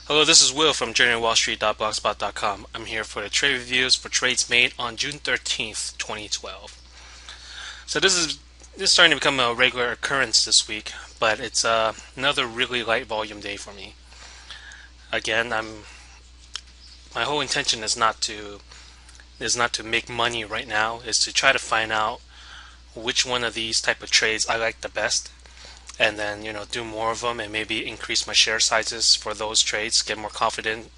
Hello, this is Will from JourneyWallStreet.blogspot.com. I'm here for the trade reviews for trades made on June 13th, 2012. So this is starting to become a regular occurrence this week, but it's another really light volume day for me. Again, my whole intention is not to make money right now, is to try to find out which one of these type of trades I like the best, and then do more of them and maybe increase my share sizes for those trades, get more confidence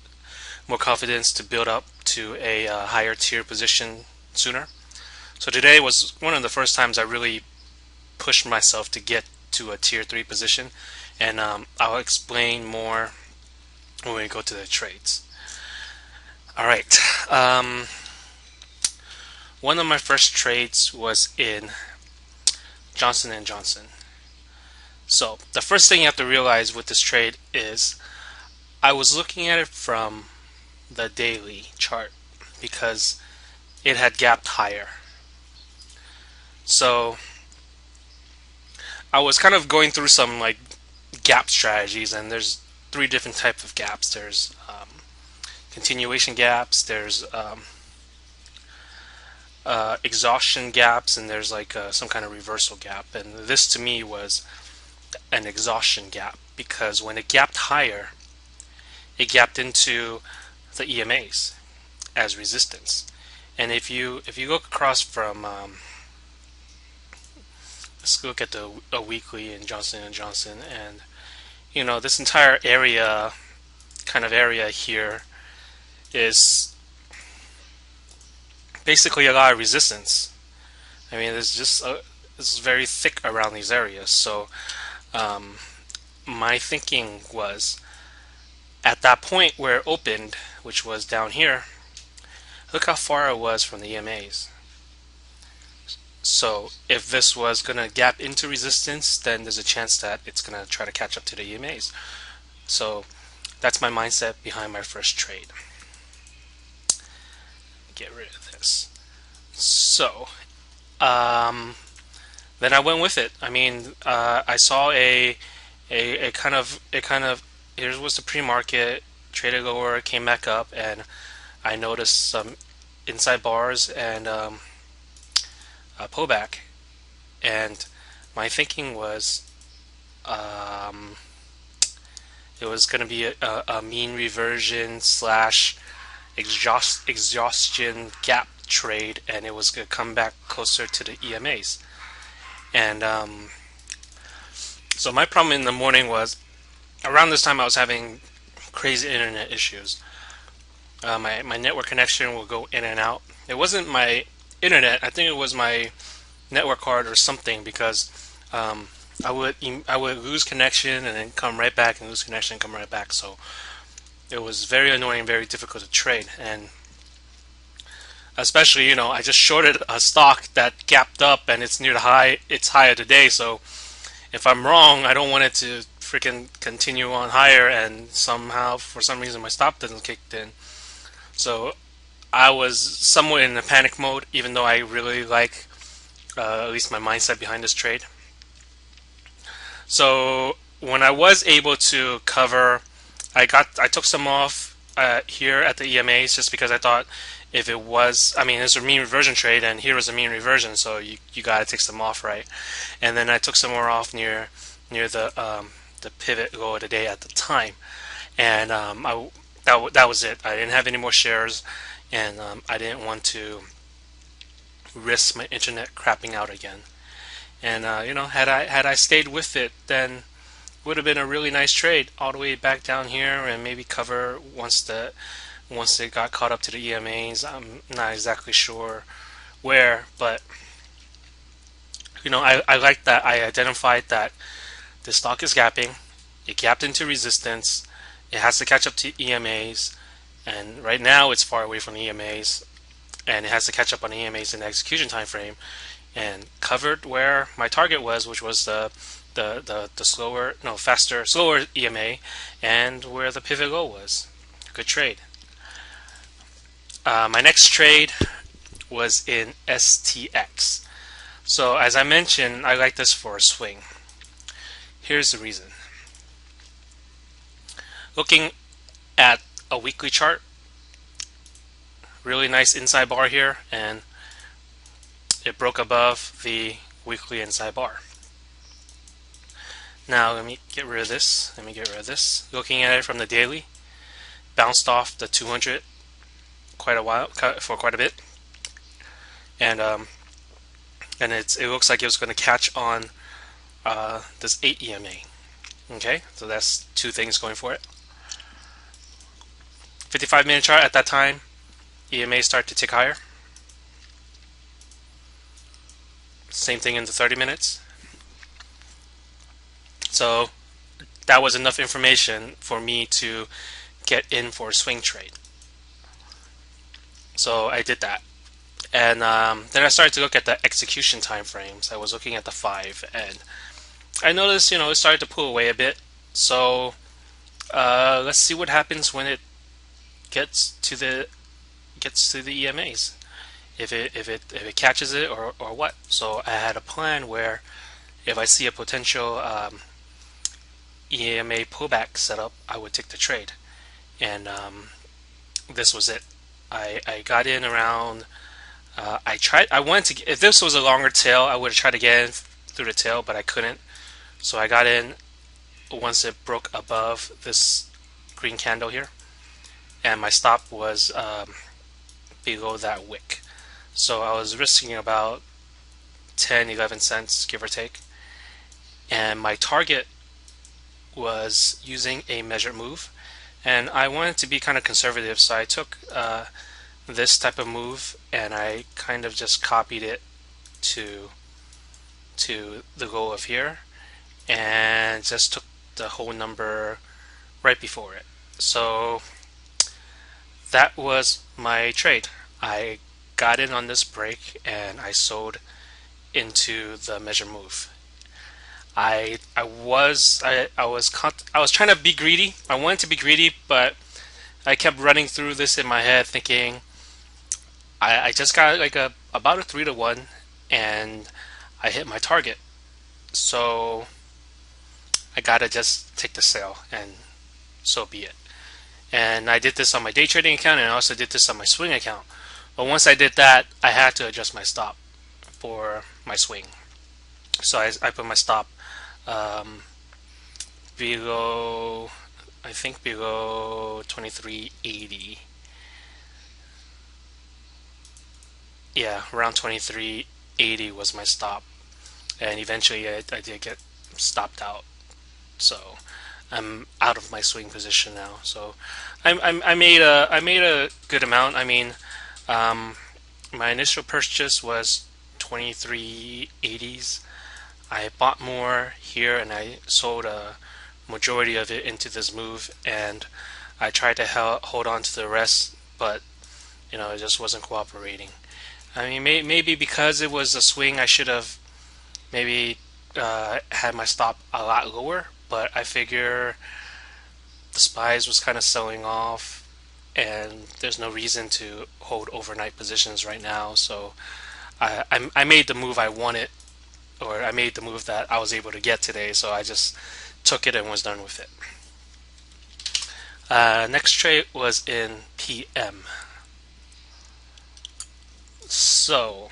to build up to a higher tier position sooner. So today was one of the first times I really pushed myself to get to a tier 3 position, and I'll explain more when we go to the trades. Alright, one of my first trades was in Johnson & Johnson. So the first thing you have to realize with this trade is I was looking at it from the daily chart because it had gapped higher. So I was kind of going through some like gap strategies, and there's three different types of gaps. There's continuation gaps, there's exhaustion gaps, and there's like some kind of reversal gap. And this to me was an exhaustion gap because when it gapped higher, it gapped into the EMAs as resistance. And if you look across from let's look at a weekly in Johnson & Johnson, and this entire area here is basically a lot of resistance. I mean, it's very thick around these areas. So my thinking was, at that point where it opened, which was down here, look how far it was from the EMAs. So if this was going to gap into resistance, then there's a chance that it's going to try to catch up to the EMAs. So that's my mindset behind my first trade. Get rid of this. So then I went with it. I mean, I saw a kind of here was the pre-market, traded lower, came back up, and I noticed some inside bars and a pullback. And my thinking was it was going to be a mean reversion slash exhaustion gap trade, and it was going to come back closer to the EMAs. And so my problem in the morning was, around this time I was having crazy internet issues. My network connection will go in and out. It wasn't my internet, I think it was my network card or something, because I would lose connection and then come right back, and lose connection and come right back. So it was very annoying, very difficult to trade. And especially, I just shorted a stock that gapped up and it's near the high, it's higher today. So if I'm wrong, I don't want it to freaking continue on higher and somehow, for some reason, my stop doesn't kick in. So I was somewhat in a panic mode, even though I really like at least my mindset behind this trade. So when I was able to cover, I took some off here at the EMAs, just because I thought if it was, I mean, it's a mean reversion trade, and here was a mean reversion, so you got to take some off, right? And then I took some more off near the pivot low of the day at the time, and that was it. I didn't have any more shares, and I didn't want to risk my internet crapping out again. And had I stayed with it, then would have been a really nice trade all the way back down here, and maybe cover once it got caught up to the EMAs. I'm not exactly sure where, but I like that I identified that the stock is gapping. It gapped into resistance. It has to catch up to EMAs, and right now it's far away from the EMAs, and it has to catch up on the EMAs in the execution time frame, and covered where my target was, which was the slower EMA, and where the pivot low was. Good trade. My next trade was in STX. So as I mentioned, I like this for a swing. Here's the reason. Looking at a weekly chart. Really nice inside bar here, and it broke above the weekly inside bar. Now let me get rid of this. Looking at it from the daily, bounced off the 200 for quite a bit, and it looks like it was going to catch on this 8 EMA. Okay, so that's two things going for it. 55-minute chart at that time, EMA start to tick higher. Same thing in the 30 minutes. So that was enough information for me to get in for a swing trade. So I did that. And then I started to look at the execution time frames. I was looking at the 5, and I noticed, it started to pull away a bit. So let's see what happens when it gets to the EMAs. If it catches it or what. So I had a plan where if I see a potential EMA pullback setup, I would take the trade. And this was it. I got in around. I wanted to. If this was a longer tail, I would have tried to get in through the tail, but I couldn't. So I got in once it broke above this green candle here, and my stop was below that wick. So I was risking about 10-11 cents, give or take, and my target was using a measured move, and I wanted to be kind of conservative, so I took this type of move and I kind of just copied it to the goal of here and just took the whole number right before it. So that was my trade. I got in on this break and I sold into the measure move. I was trying to be greedy. I wanted to be greedy, but I kept running through this in my head thinking I just got like about a 3-to-1 and I hit my target. So I gotta just take the sale, and so be it. And I did this on my day trading account, and I also did this on my swing account. But once I did that, I had to adjust my stop for my swing. So I put my stop below, I think below 2380. Yeah, around 2380 was my stop, and eventually I did get stopped out. So I'm out of my swing position now. So I made a good amount. I mean, my initial purchase was 2380s. I bought more here and I sold a majority of it into this move, and I tried to hold on to the rest, but it just wasn't cooperating. I mean, maybe because it was a swing, I should have maybe had my stop a lot lower, but I figure the SPYs was kind of selling off and there's no reason to hold overnight positions right now, so I made the move I wanted, or I made the move that I was able to get today, so I just took it and was done with it. Next trade was in PM. So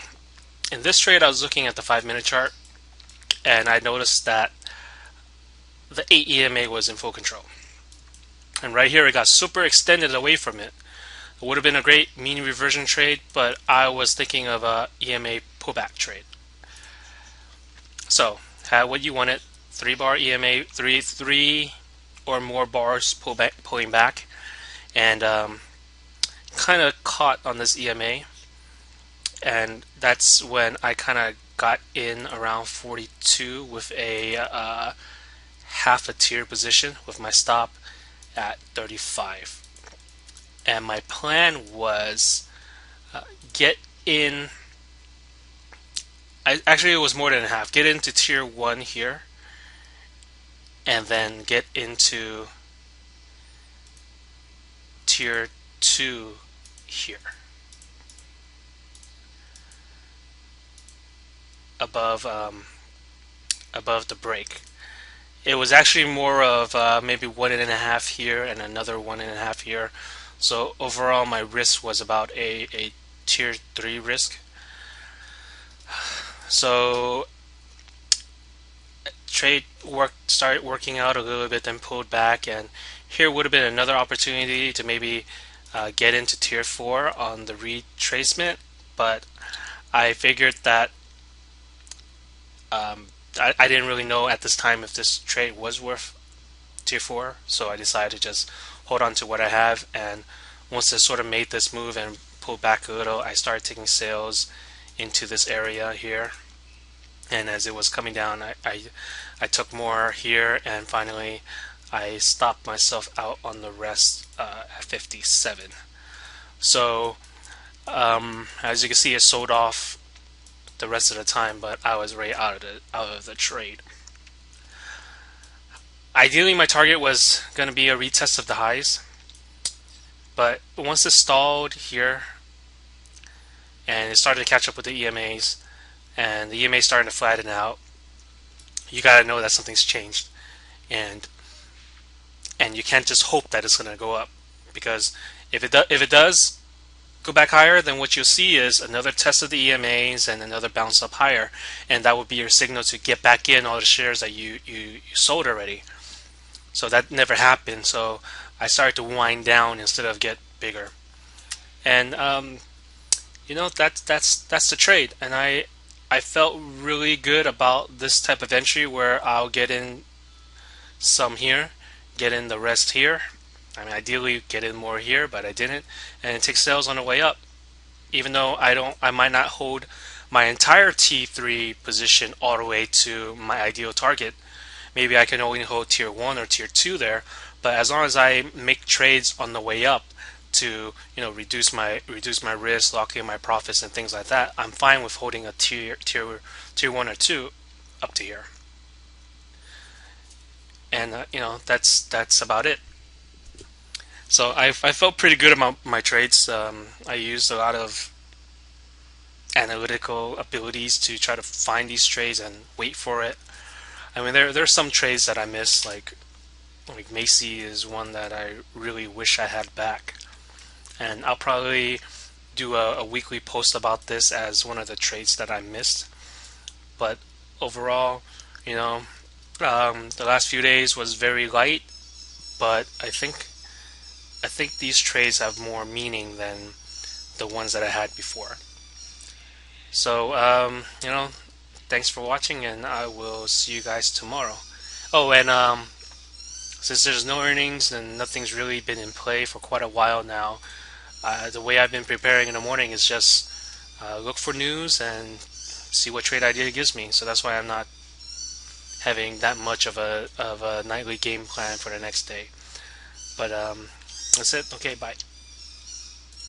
in this trade I was looking at the 5-minute chart, and I noticed that the 8 EMA was in full control. And right here it got super extended away from it. It would have been a great mean reversion trade, but I was thinking of a EMA pullback trade. So had what you wanted, 3-bar EMA, three or more bars pulling back, and kind of caught on this EMA, and that's when I kind of got in around 42 with a half a tier position with my stop at 35. And my plan was get in, actually it was more than a half, get into tier 1 here and then get into tier 2 here above the break. it was actually more of maybe 1.5 here and another 1.5 here. So overall, my risk was about a tier 3 risk. So trade started working out a little bit, then pulled back, and here would have been another opportunity to maybe get into tier 4 on the retracement, but I figured that I didn't really know at this time if this trade was worth tier 4, so I decided to just hold on to what I have. And once I sort of made this move and pulled back a little, I started taking sales into this area here. And as it was coming down, I took more here, and finally I stopped myself out on the rest at 57. So as you can see, it sold off the rest of the time, but I was right out of the trade. Ideally, my target was going to be a retest of the highs, but once it stalled here and it started to catch up with the EMAs, and the EMA starting to flatten out, you got to know that something's changed, and you can't just hope that it's going to go up, because if it does go back higher, then what you'll see is another test of the EMAs and another bounce up higher, and that would be your signal to get back in all the shares that you sold already. So that never happened. So I started to wind down instead of get bigger, and that's the trade. And I felt really good about this type of entry where I'll get in some here, get in the rest here. I mean, ideally get in more here, but I didn't, and take sales on the way up. Even though I might not hold my entire T3 position all the way to my ideal target. Maybe I can only hold tier 1 or tier 2 there, but as long as I make trades on the way up to reduce my risk, lock in my profits and things like that, I'm fine with holding a tier 1 or 2 up to here. And that's about it. So I felt pretty good about my trades. I used a lot of analytical abilities to try to find these trades and wait for it. I mean, there's some trades that I missed, like Macy is one that I really wish I had back, and I'll probably do a weekly post about this as one of the trades that I missed. But overall, the last few days was very light, but I think these trades have more meaning than the ones that I had before. So thanks for watching, and I will see you guys tomorrow. Oh, and since there's no earnings and nothing's really been in play for quite a while now, the way I've been preparing in the morning is just look for news and see what trade idea it gives me. So that's why I'm not having that much of a nightly game plan for the next day. But that's it. Okay, bye.